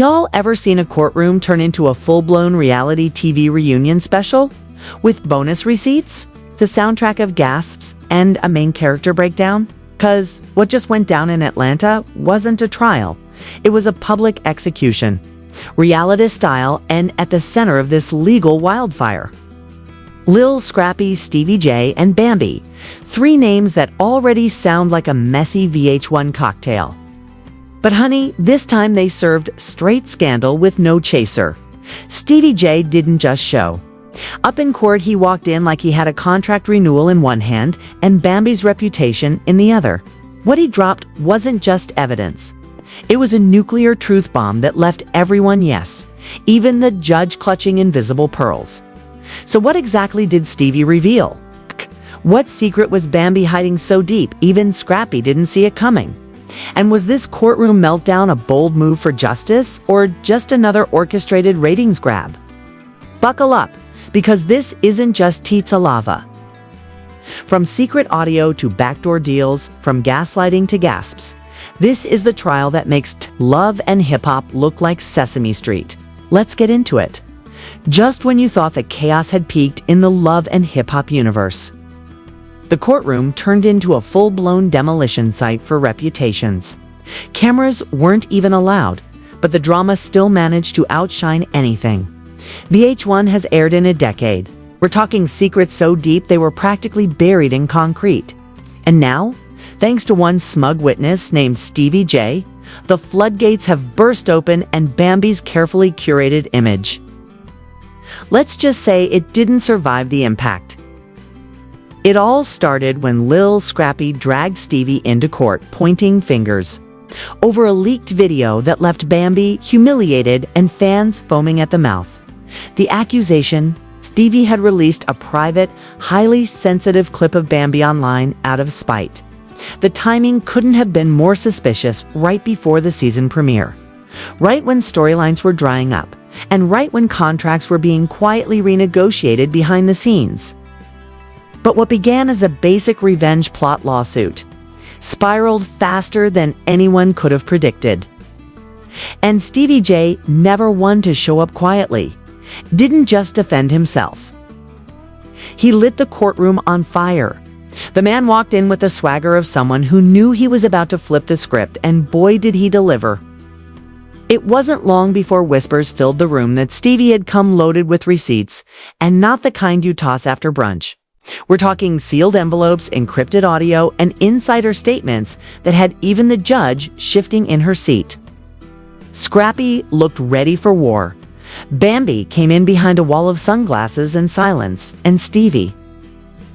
Y'all ever seen a courtroom turn into a full-blown reality TV reunion special? With bonus receipts, the soundtrack of gasps, and a main character breakdown? 'Cause what just went down in Atlanta wasn't a trial. It was a public execution. Reality style and at the center of this legal wildfire. Lil Scrappy, Stevie J, and Bambi. 3 names that already sound like a messy VH1 cocktail. But honey, this time they served straight scandal with no chaser. Stevie J didn't just show. Up in court, he walked in like he had a contract renewal in one hand and Bambi's reputation in the other. What he dropped wasn't just evidence. It was a nuclear truth bomb that left everyone yes, even the judge clutching invisible pearls. So what exactly did Stevie reveal? What secret was Bambi hiding so deep even Scrappy didn't see it coming? And was this courtroom meltdown a bold move for justice or just another orchestrated ratings grab? Buckle up, because this isn't just Tita Lava. From secret audio to backdoor deals, from gaslighting to gasps, this is the trial that makes love and hip-hop look like Sesame Street. Let's get into it. Just when you thought that chaos had peaked in the love and hip-hop universe, the courtroom turned into a full-blown demolition site for reputations. Cameras weren't even allowed, but the drama still managed to outshine anything VH1 has aired in a decade. We're talking secrets so deep they were practically buried in concrete. And now, thanks to one smug witness named Stevie J, the floodgates have burst open and Bambi's carefully curated image, let's just say, it didn't survive the impact. It all started when Lil Scrappy dragged Stevie into court, pointing fingers over a leaked video that left Bambi humiliated and fans foaming at the mouth. The accusation: Stevie had released a private, highly sensitive clip of Bambi online out of spite. The timing couldn't have been more suspicious, right before the season premiere. Right when storylines were drying up, and right when contracts were being quietly renegotiated behind the scenes. But what began as a basic revenge plot lawsuit spiraled faster than anyone could have predicted. And Stevie J, never one to show up quietly, didn't just defend himself. He lit the courtroom on fire. The man walked in with the swagger of someone who knew he was about to flip the script, and boy did he deliver. It wasn't long before whispers filled the room that Stevie had come loaded with receipts, and not the kind you toss after brunch. We're talking sealed envelopes, encrypted audio, and insider statements that had even the judge shifting in her seat. Scrappy looked ready for war. Bambi came in behind a wall of sunglasses and silence, and Stevie,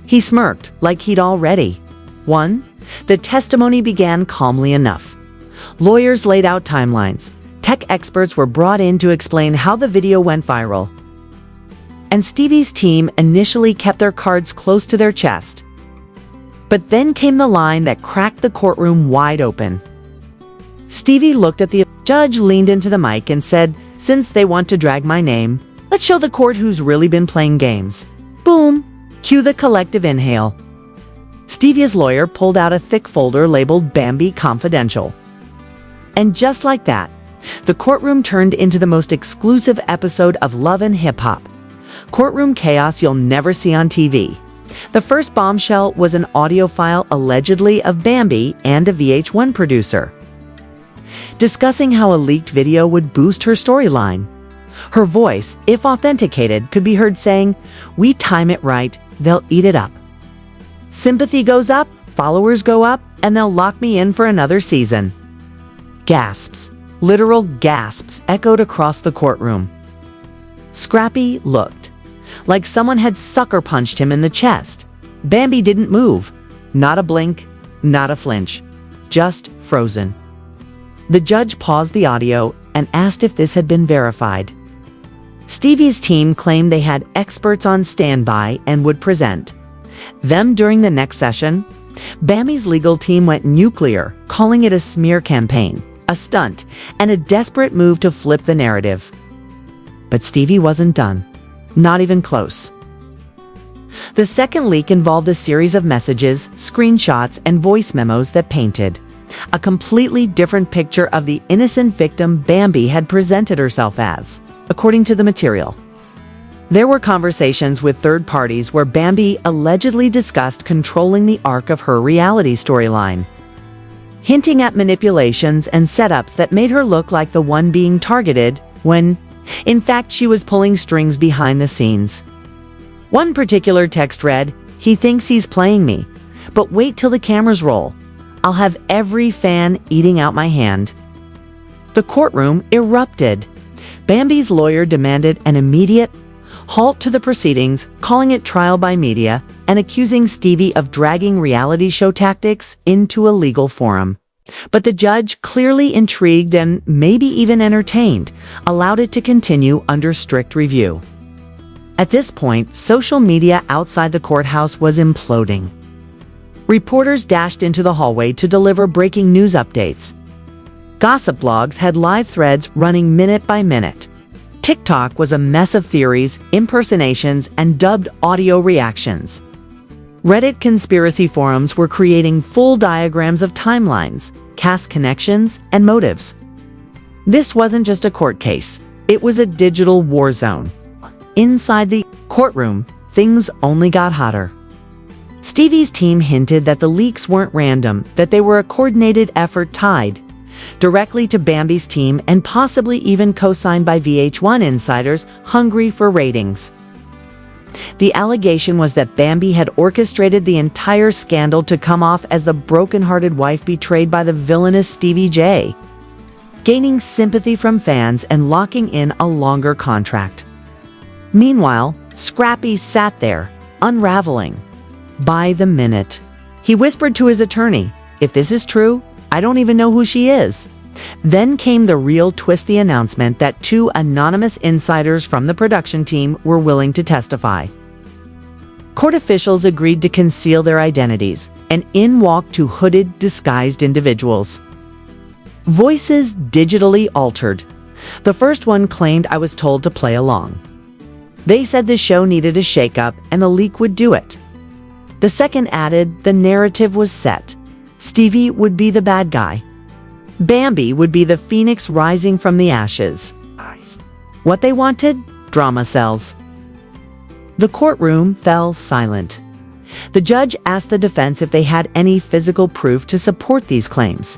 he smirked like he'd already won. The testimony began calmly enough. Lawyers laid out timelines. Tech experts were brought in to explain how the video went viral. And Stevie's team initially kept their cards close to their chest. But then came the line that cracked the courtroom wide open. Stevie looked at the judge, leaned into the mic, and said, "Since they want to drag my name, let's show the court who's really been playing games." Boom! Cue the collective inhale. Stevie's lawyer pulled out a thick folder labeled Bambi Confidential. And just like that, the courtroom turned into the most exclusive episode of Love and Hip Hop. Courtroom chaos you'll never see on TV. The first bombshell was an audio file allegedly of Bambi and a VH1 producer discussing how a leaked video would boost her storyline. Her voice, if authenticated, could be heard saying, "We time it right, they'll eat it up. Sympathy goes up, followers go up, and they'll lock me in for another season." Gasps, literal gasps, echoed across the courtroom. Scrappy looked like someone had sucker punched him in the chest. Bambi didn't move. Not a blink, not a flinch. Just frozen. The judge paused the audio and asked if this had been verified. Stevie's team claimed they had experts on standby and would present them during the next session. Bambi's legal team went nuclear, calling it a smear campaign, a stunt, and a desperate move to flip the narrative. But Stevie wasn't done. Not even close. The second leak involved a series of messages, screenshots, and voice memos that painted a completely different picture of the innocent victim Bambi had presented herself as, according to the material. There were conversations with third parties where Bambi allegedly discussed controlling the arc of her reality storyline, hinting at manipulations and setups that made her look like the one being targeted when, in fact, she was pulling strings behind the scenes. One particular text read, "He thinks he's playing me, but wait till the cameras roll. I'll have every fan eating out my hand." The courtroom erupted. Bambi's lawyer demanded an immediate halt to the proceedings, calling it trial by media and accusing Stevie of dragging reality show tactics into a legal forum. But the judge, clearly intrigued and maybe even entertained, allowed it to continue under strict review. At this point, social media outside the courthouse was imploding. Reporters dashed into the hallway to deliver breaking news updates. Gossip blogs had live threads running minute by minute. TikTok was a mess of theories, impersonations, and dubbed audio reactions. Reddit conspiracy forums were creating full diagrams of timelines, cast connections, and motives. This wasn't just a court case. It was a digital war zone. Inside the courtroom, things only got hotter. Stevie's team hinted that the leaks weren't random, that they were a coordinated effort tied directly to Bambi's team and possibly even co-signed by VH1 insiders hungry for ratings. The allegation was that Bambi had orchestrated the entire scandal to come off as the broken-hearted wife betrayed by the villainous Stevie J, gaining sympathy from fans and locking in a longer contract. Meanwhile, Scrappy sat there, unraveling by the minute. He whispered to his attorney, "If this is true, I don't even know who she is." Then came the real twist, the announcement that two anonymous insiders from the production team were willing to testify. Court officials agreed to conceal their identities, and in walked two hooded, disguised individuals. Voices digitally altered. The first one claimed, "I was told to play along." They said the show needed a shakeup and the leak would do it. The second added, the narrative was set. Stevie would be the bad guy. Bambi would be the phoenix rising from the ashes. What they wanted? Drama cells. The courtroom fell silent. The judge asked the defense if they had any physical proof to support these claims.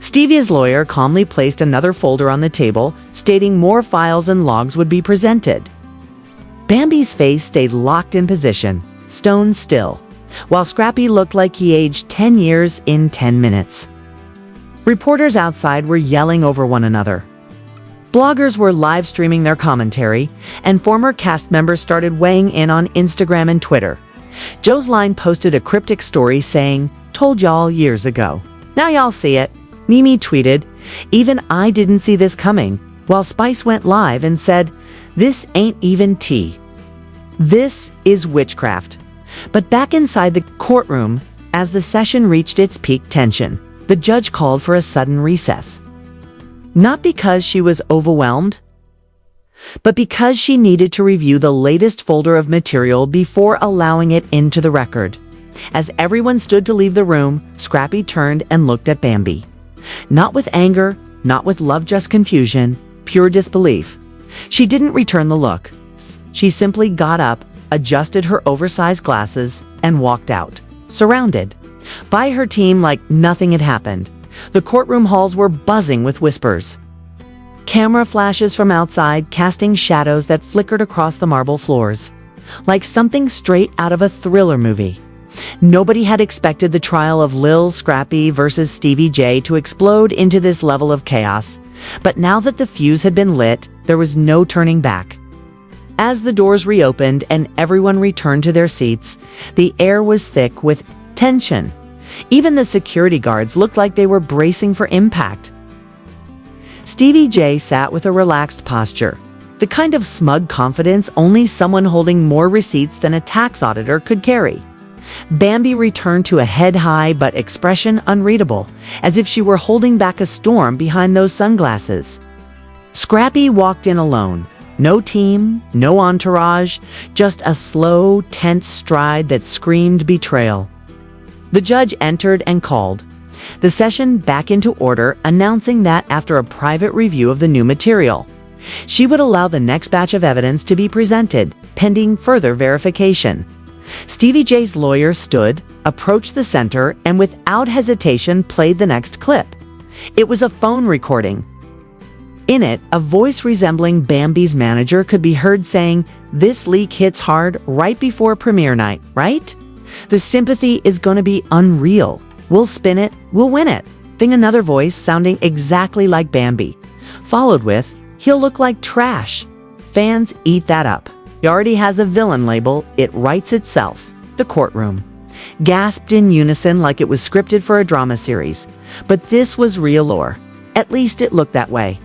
Stevie's lawyer calmly placed another folder on the table, stating more files and logs would be presented. Bambi's face stayed locked in position, stone still, while Scrappy looked like he aged 10 years in 10 minutes. Reporters outside were yelling over one another. Bloggers were live streaming their commentary, and former cast members started weighing in on Instagram and Twitter. Joe's Line posted a cryptic story saying, "Told y'all years ago. Now y'all see it." Mimi tweeted, "Even I didn't see this coming," while Spice went live and said, "This ain't even tea. This is witchcraft." But back inside the courtroom, as the session reached its peak tension, the judge called for a sudden recess. Not because she was overwhelmed, but because she needed to review the latest folder of material before allowing it into the record. As everyone stood to leave the room, Scrappy turned and looked at Bambi. Not with anger, not with love, just confusion, pure disbelief. She didn't return the look. She simply got up, adjusted her oversized glasses, and walked out, surrounded by her team like nothing had happened. The courtroom halls were buzzing with whispers. Camera flashes from outside casting shadows that flickered across the marble floors, like something straight out of a thriller movie. Nobody had expected the trial of Lil Scrappy versus Stevie J to explode into this level of chaos, but now that the fuse had been lit, there was no turning back. As the doors reopened and everyone returned to their seats, the air was thick with tension. Even the security guards looked like they were bracing for impact. Stevie J sat with a relaxed posture, the kind of smug confidence only someone holding more receipts than a tax auditor could carry. Bambi returned to a head-high but expression unreadable, as if she were holding back a storm behind those sunglasses. Scrappy walked in alone. No team, no entourage, just a slow, tense stride that screamed betrayal. The judge entered and called, the session back into order, announcing that after a private review of the new material, she would allow the next batch of evidence to be presented, pending further verification. Stevie J's lawyer stood, approached the center, and without hesitation played the next clip. It was a phone recording. In it, a voice resembling Bambi's manager could be heard saying, "This leak hits hard right before premiere night, right? The sympathy is gonna be unreal. We'll spin it, we'll win it." Then another voice sounding exactly like Bambi, followed with, "He'll look like trash. Fans eat that up. He already has a villain label, it writes itself." The courtroom gasped in unison like it was scripted for a drama series. But this was real lore. At least it looked that way.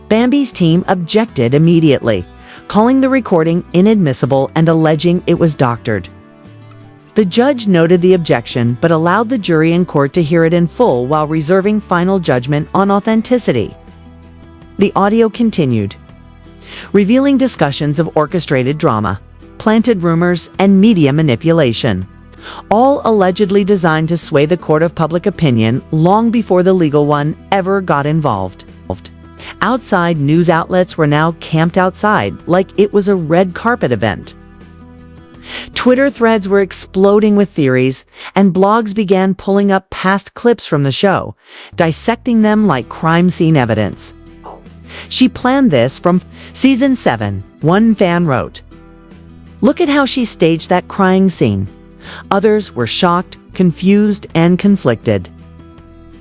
Bambi's team objected immediately, calling the recording inadmissible and alleging it was doctored. The judge noted the objection but allowed the jury in court to hear it in full while reserving final judgment on authenticity. The audio continued, revealing discussions of orchestrated drama, planted rumors, and media manipulation, all allegedly designed to sway the court of public opinion long before the legal one ever got involved. Outside news outlets were now camped outside like it was a red carpet event. Twitter threads were exploding with theories, and blogs began pulling up past clips from the show, dissecting them like crime scene evidence. "She planned this from season 7, one fan wrote. "Look at how she staged that crying scene." Others were shocked, confused, and conflicted.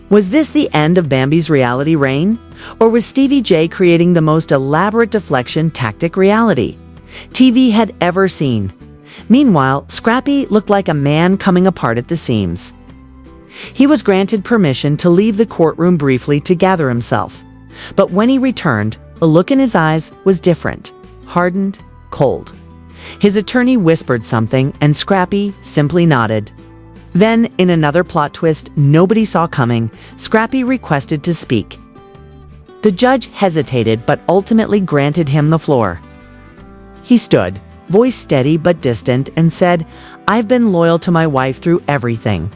Was this the end of Bambi's reality reign? Or was Stevie J creating the most elaborate deflection tactic reality TV had ever seen? Meanwhile, Scrappy looked like a man coming apart at the seams. He was granted permission to leave the courtroom briefly to gather himself. But when he returned, the look in his eyes was different, hardened, cold. His attorney whispered something, and Scrappy simply nodded. Then, in another plot twist nobody saw coming, Scrappy requested to speak. The judge hesitated but ultimately granted him the floor. He stood, voice steady but distant, and said, "I've been loyal to my wife through everything.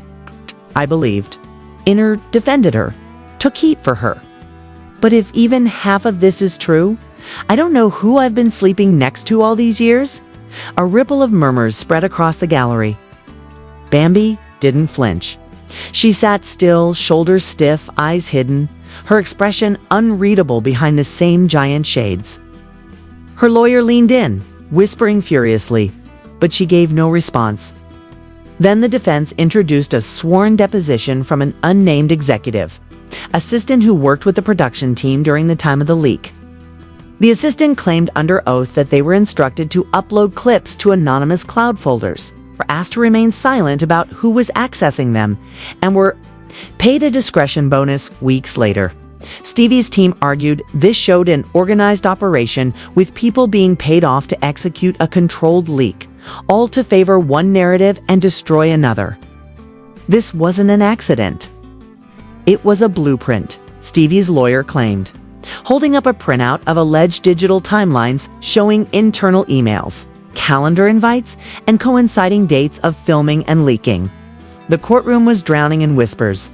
I believed in her, defended her, took heat for her. But if even half of this is true, I don't know who I've been sleeping next to all these years." A ripple of murmurs spread across the gallery. Bambi didn't flinch. She sat still, shoulders stiff, eyes hidden, her expression unreadable behind the same giant shades. Her lawyer leaned in, whispering furiously, but she gave no response. Then the defense introduced a sworn deposition from an unnamed executive, assistant who worked with the production team during the time of the leak. The assistant claimed under oath that they were instructed to upload clips to anonymous cloud folders, were asked to remain silent about who was accessing them, and were paid a discretion bonus weeks later. Stevie's team argued this showed an organized operation with people being paid off to execute a controlled leak, all to favor one narrative and destroy another. This wasn't an accident. It was a blueprint, Stevie's lawyer claimed, holding up a printout of alleged digital timelines showing internal emails, calendar invites, and coinciding dates of filming and leaking. The courtroom was drowning in whispers.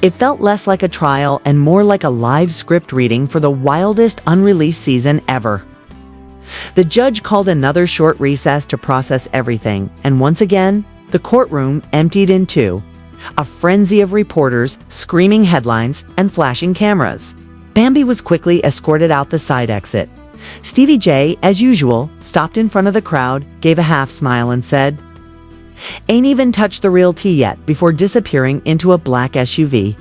It felt less like a trial and more like a live script reading for the wildest unreleased season ever. The judge called another short recess to process everything, and once again, the courtroom emptied in two. A frenzy of reporters, screaming headlines, and flashing cameras. Bambi was quickly escorted out the side exit. Stevie J, as usual, stopped in front of the crowd, gave a half smile, and said, "Ain't even touched the real tea yet," before disappearing into a black SUV.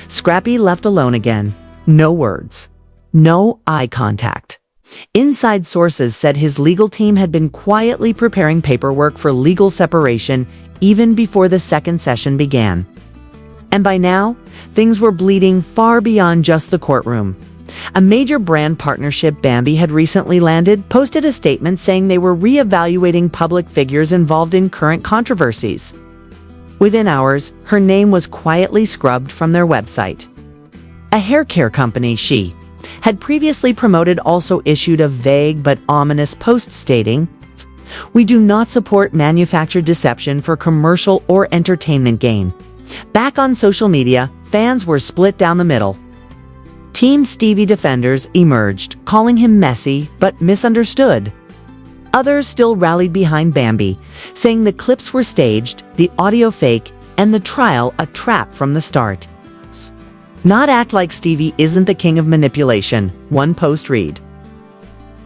Scrappy left alone again. No words. No eye contact. Inside sources said his legal team had been quietly preparing paperwork for legal separation even before the second session began. And by now, things were bleeding far beyond just the courtroom. A major brand partnership Bambi had recently landed posted a statement saying they were re-evaluating public figures involved in current controversies. Within hours, her name was quietly scrubbed from their website. A hair care company she had previously promoted also issued a vague but ominous post stating, "We do not support manufactured deception for commercial or entertainment gain." Back on social media, fans were split down the middle. Team Stevie defenders emerged, calling him messy but misunderstood. Others still rallied behind Bambi, saying the clips were staged, the audio fake, and the trial a trap from the start. Not act like Stevie isn't the king of manipulation, one post read.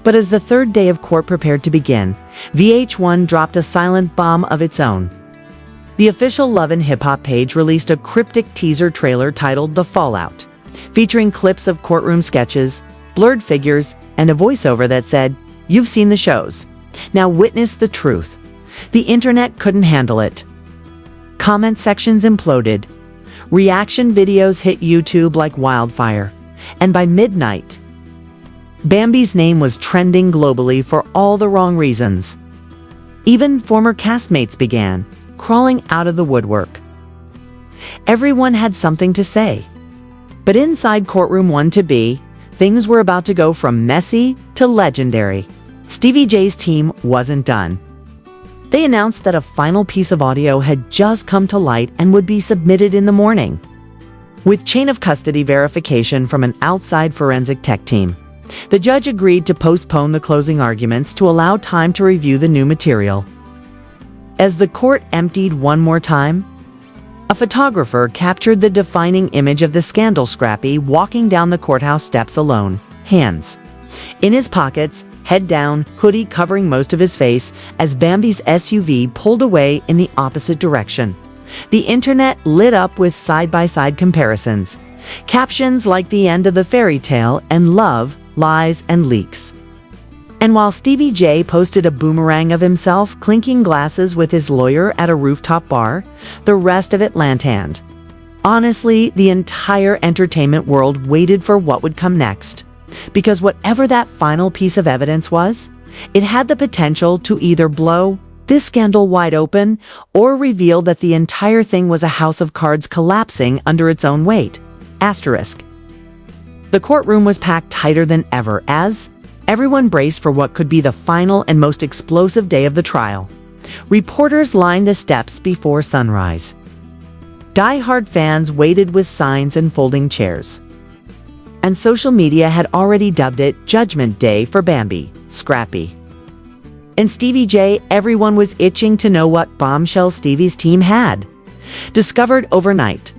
But as the third day of court prepared to begin, VH1 dropped a silent bomb of its own. The official Love and Hip Hop page released a cryptic teaser trailer titled The Fallout, featuring clips of courtroom sketches, blurred figures, and a voiceover that said, "You've seen the shows. Now witness the truth." The internet couldn't handle it. Comment sections imploded. Reaction videos hit YouTube like wildfire. And by midnight, Bambi's name was trending globally for all the wrong reasons. Even former castmates began crawling out of the woodwork. Everyone had something to say. But inside Courtroom 1-B, things were about to go from messy to legendary. Stevie J's team wasn't done. They announced that a final piece of audio had just come to light and would be submitted in the morning. With chain of custody verification from an outside forensic tech team, the judge agreed to postpone the closing arguments to allow time to review the new material. As the court emptied one more time, a photographer captured the defining image of the scandal Scrappy walking down the courthouse steps alone, hands in his pockets, head down, hoodie covering most of his face, as Bambi's SUV pulled away in the opposite direction. The internet lit up with side-by-side comparisons, captions like the end of the fairy tale and love, lies, and leaks. And while Stevie J posted a boomerang of himself clinking glasses with his lawyer at a rooftop bar, the rest of it lantanned. Honestly, the entire entertainment world waited for what would come next. Because whatever that final piece of evidence was, it had the potential to either blow this scandal wide open or reveal that the entire thing was a house of cards collapsing under its own weight. Asterisk. The courtroom was packed tighter than ever as everyone braced for what could be the final and most explosive day of the trial. Reporters lined the steps before sunrise. Die-hard fans waited with signs and folding chairs. And social media had already dubbed it Judgment Day for Bambi, Scrappy. In Stevie J, everyone was itching to know what bombshell Stevie's team had discovered overnight.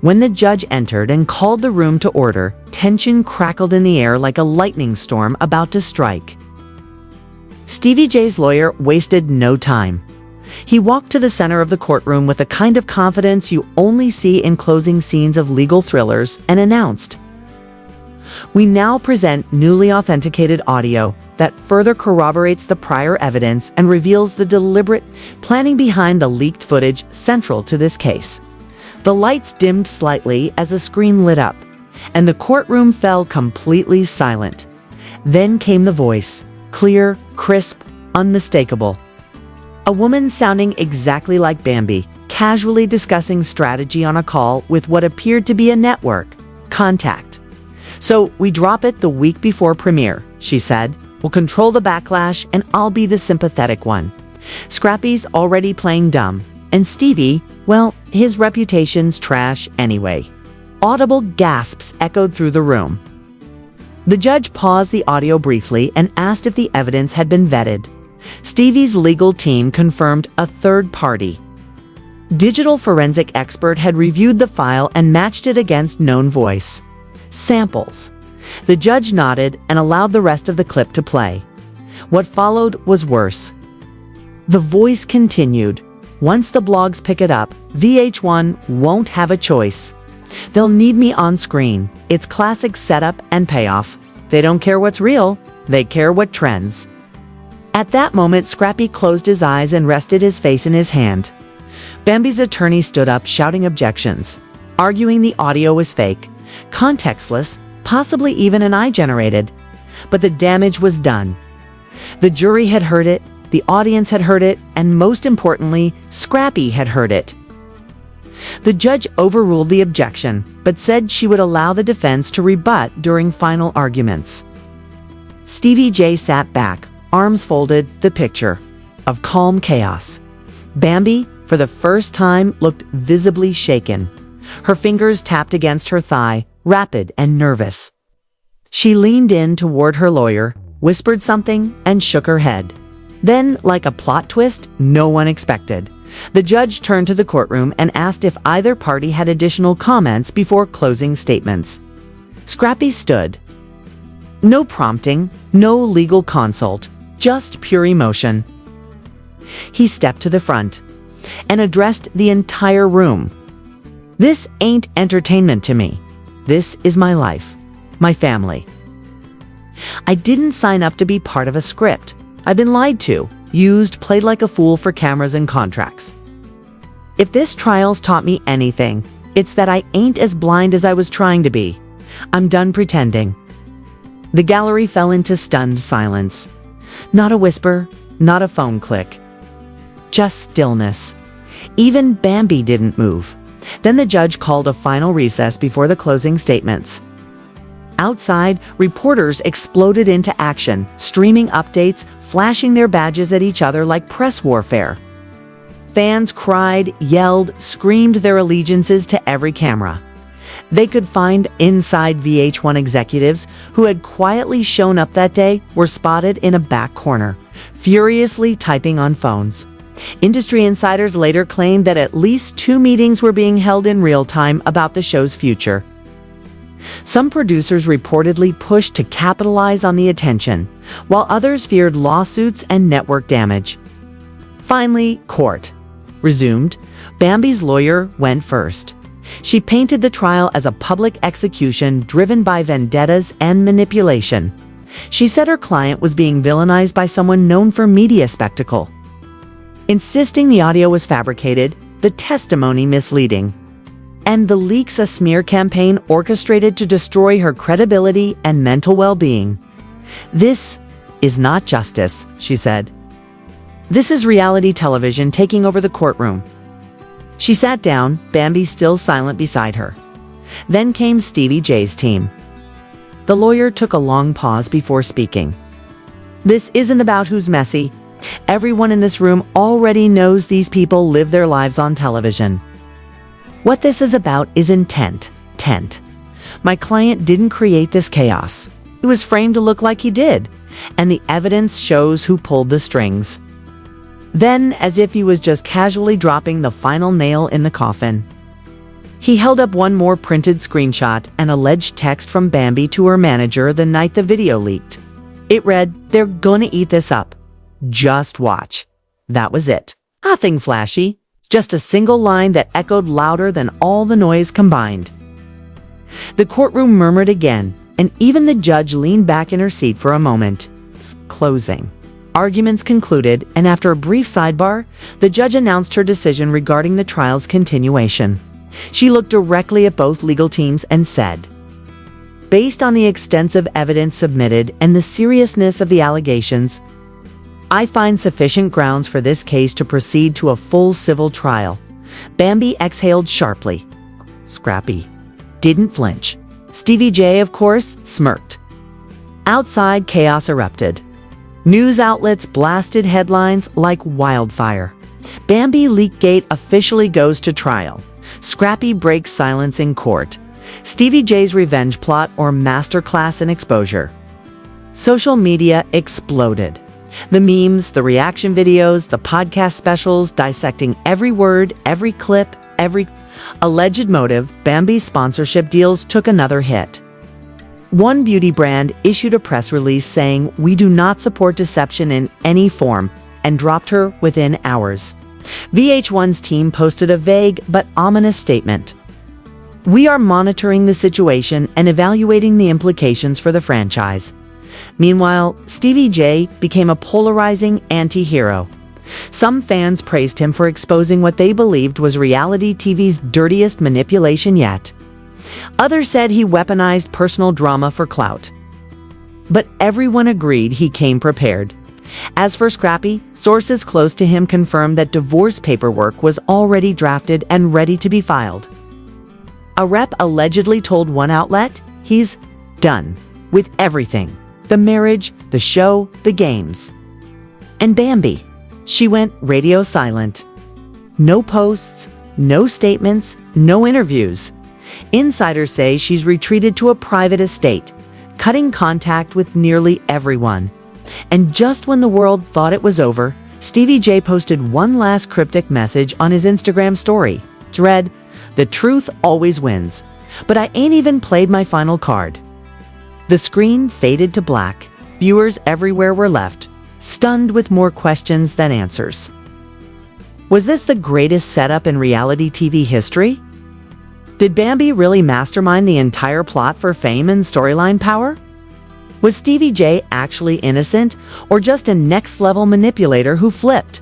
When the judge entered and called the room to order, tension crackled in the air like a lightning storm about to strike. Stevie J's lawyer wasted no time. He walked to the center of the courtroom with the kind of confidence you only see in closing scenes of legal thrillers and announced, "We now present newly authenticated audio that further corroborates the prior evidence and reveals the deliberate planning behind the leaked footage central to this case." The lights dimmed slightly as a screen lit up, and the courtroom fell completely silent. Then came the voice, clear, crisp, unmistakable. A woman sounding exactly like Bambi, casually discussing strategy on a call with what appeared to be a network, Contact. "So we drop it the week before premiere," she said. "We'll control the backlash and I'll be the sympathetic one. Scrappy's already playing dumb. And Stevie, well, his reputation's trash anyway." Audible gasps echoed through the room. The judge paused the audio briefly and asked if the evidence had been vetted. Stevie's legal team confirmed a third party. Digital forensic expert had reviewed the file and matched it against known voice samples. The judge nodded and allowed the rest of the clip to play. What followed was worse. The voice continued. "Once the blogs pick it up, VH1 won't have a choice. They'll need me on screen. It's classic setup and payoff. They don't care what's real, they care what trends." At that moment, Scrappy closed his eyes and rested his face in his hand. Bambi's attorney stood up, shouting objections, arguing the audio was fake, contextless, possibly even an AI-generated. But the damage was done. The jury had heard it, the audience had heard it, and most importantly, Scrappy had heard it. The judge overruled the objection, but said she would allow the defense to rebut during final arguments. Stevie J sat back, arms folded, the picture of calm chaos. Bambi, for the first time, looked visibly shaken. Her fingers tapped against her thigh, rapid and nervous. She leaned in toward her lawyer, whispered something, and shook her head. Then, like a plot twist no one expected, the judge turned to the courtroom and asked if either party had additional comments before closing statements. Scrappy stood. No prompting, no legal consult, just pure emotion. He stepped to the front and addressed the entire room. This ain't entertainment to me. This is my life, my family. I didn't sign up to be part of a script. I've been lied to, used, played like a fool for cameras and contracts. If this trial's taught me anything, it's that I ain't as blind as I was trying to be. I'm done pretending. The gallery fell into stunned silence. Not a whisper, not a phone click. Just stillness. Even Bambi didn't move. Then the judge called a final recess before the closing statements. Outside, reporters exploded into action, streaming updates, flashing their badges at each other like press warfare. Fans cried, yelled, screamed their allegiances to every camera. They could find inside VH1 executives who had quietly shown up that day were spotted in a back corner, furiously typing on phones. Industry insiders later claimed that at least 2 meetings were being held in real time about the show's future. Some producers reportedly pushed to capitalize on the attention, while others feared lawsuits and network damage. Finally, court resumed. Bambi's lawyer went first. She painted the trial as a public execution driven by vendettas and manipulation. She said her client was being villainized by someone known for media spectacle, insisting the audio was fabricated, the testimony misleading, and the leaks a smear campaign orchestrated to destroy her credibility and mental well-being. This is not justice, she said. This is reality television taking over the courtroom. She sat down, Bambi still silent beside her. Then came Stevie J's team. The lawyer took a long pause before speaking. This isn't about who's messy. Everyone in this room already knows these people live their lives on television. What this is about is intent. My client didn't create this chaos. It was framed to look like he did, and the evidence shows who pulled the strings. Then, as if he was just casually dropping the final nail in the coffin, he held up one more printed screenshot and alleged text from Bambi to her manager the night the video leaked. It read, "They're gonna eat this up. Just watch." That was it. Nothing flashy, just a single line that echoed louder than all the noise combined. The courtroom murmured again, and even the judge leaned back in her seat for a moment. Closing. Arguments concluded, and after a brief sidebar, the judge announced her decision regarding the trial's continuation. She looked directly at both legal teams and said, "Based on the extensive evidence submitted and the seriousness of the allegations, I find sufficient grounds for this case to proceed to a full civil trial." Bambi exhaled sharply. Scrappy didn't flinch. Stevie J, of course, smirked. Outside, chaos erupted. News outlets blasted headlines like wildfire. Bambi Leakgate officially goes to trial. Scrappy breaks silence in court. Stevie J's revenge plot or masterclass in exposure. Social media exploded. The memes, the reaction videos, the podcast specials dissecting every word, every clip, every alleged motive. Bambi's sponsorship deals took another hit. One beauty brand issued a press release saying, "We do not support deception in any form," and dropped her within hours. VH1's team posted a vague but ominous statement. "We are monitoring the situation and evaluating the implications for the franchise." Meanwhile, Stevie J became a polarizing anti-hero. Some fans praised him for exposing what they believed was reality TV's dirtiest manipulation yet. Others said he weaponized personal drama for clout. But everyone agreed he came prepared. As for Scrappy, sources close to him confirmed that divorce paperwork was already drafted and ready to be filed. A rep allegedly told one outlet he's done with everything: the marriage, the show, the games. And Bambi, she went radio silent. No posts, no statements, no interviews. Insiders say she's retreated to a private estate, cutting contact with nearly everyone. And just when the world thought it was over, Stevie J posted one last cryptic message on his Instagram story. It read, "The truth always wins, but I ain't even played my final card." The screen faded to black. Viewers everywhere were left, stunned with more questions than answers. Was this the greatest setup in reality TV history? Did Bambi really mastermind the entire plot for fame and storyline power? Was Stevie J actually innocent, or just a next-level manipulator who flipped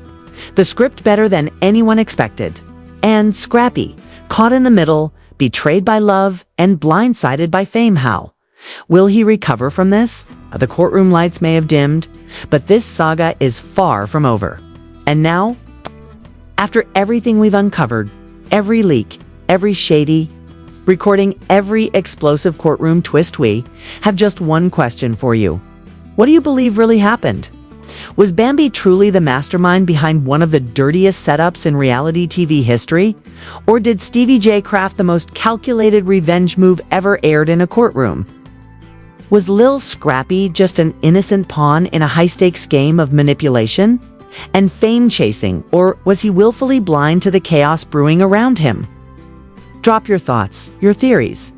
the script better than anyone expected? And Scrappy, caught in the middle, betrayed by love, and blindsided by fame, how? Will he recover from this? The courtroom lights may have dimmed, but this saga is far from over. And now, after everything we've uncovered, every leak, every shady, recording every explosive courtroom twist, we have just one question for you. What do you believe really happened? Was Bambi truly the mastermind behind one of the dirtiest setups in reality TV history? Or did Stevie J craft the most calculated revenge move ever aired in a courtroom? Was Lil Scrappy just an innocent pawn in a high-stakes game of manipulation and fame chasing, or was he willfully blind to the chaos brewing around him? Drop your thoughts, your theories,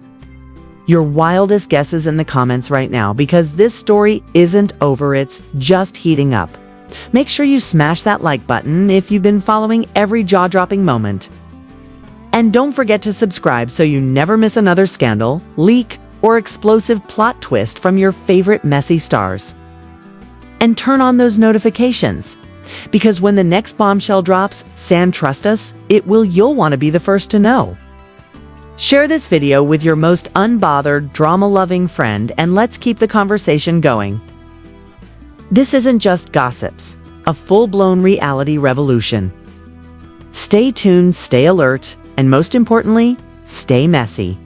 your wildest guesses in the comments right now, because this story isn't over, it's just heating up. Make sure you smash that like button if you've been following every jaw-dropping moment. And don't forget to subscribe so you never miss another scandal, leak, or explosive plot twist from your favorite messy stars. And turn on those notifications, because when the next bombshell drops, trust us, you'll want to be the first to know. Share this video with your most unbothered, drama-loving friend, and let's keep the conversation going. This isn't just gossips, a full-blown reality revolution. Stay tuned, stay alert, and most importantly, stay messy.